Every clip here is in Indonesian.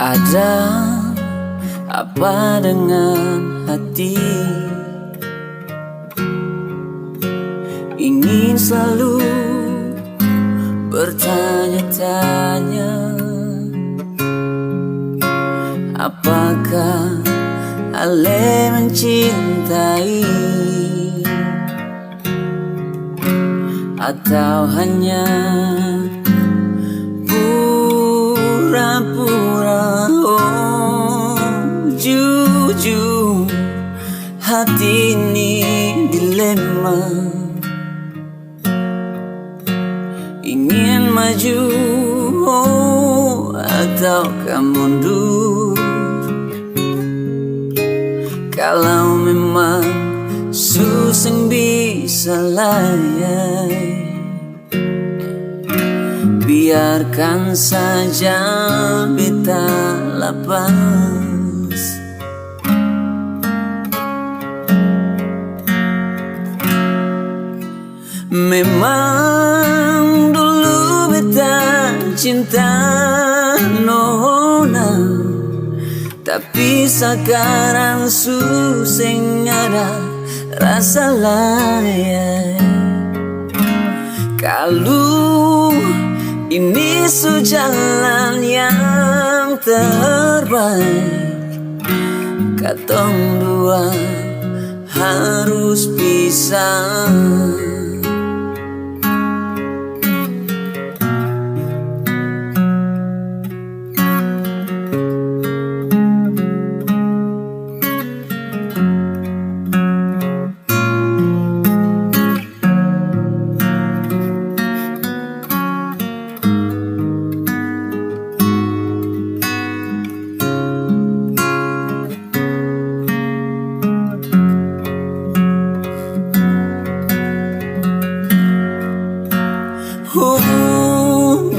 Ada apa dengan hati? Ingin selalu bertanya-tanya, apakah Ale mencintai atau hanya pura-pura? Oh, jujur hati ini dilema, ingin maju ataukah mundur. Kalau memang susah bisa layak, biarkan saja beta lepas. Memang dulu beta cinta nona, tapi sekarang susah ada rasa layak. Kalau ini jalan yang terbaik, katong dua harus pisah.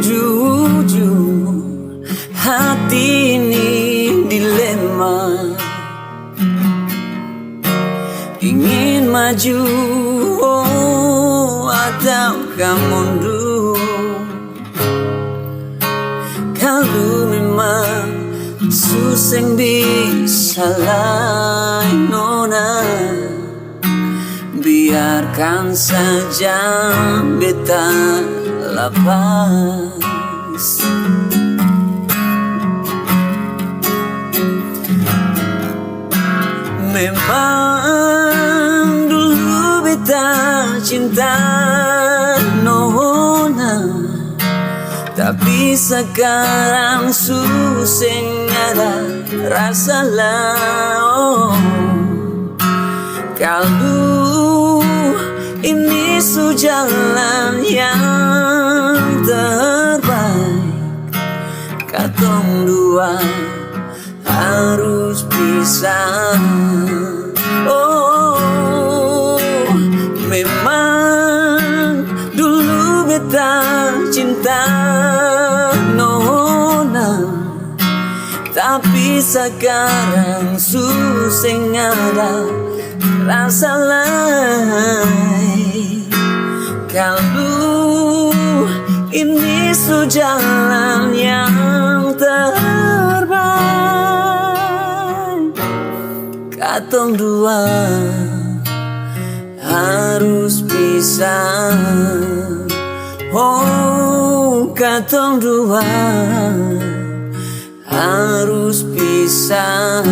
Jujur hati ini dilema, ingin maju ataukah mundur. Kalau memang susah bisa lain nona, biarkan saja beta lepas. Memang dulu beta cinta nona, tapi sekarang susah ada rasa lain. Kalau ini jalan yang terbaik, katong dua harus pisah. Oh, memang dulu beta cinta nona, tapi sekarang susah ada rasa lain. Kalau ini jalan yang terbaik, katong dua harus pisah. Oh, katong dua harus pisah.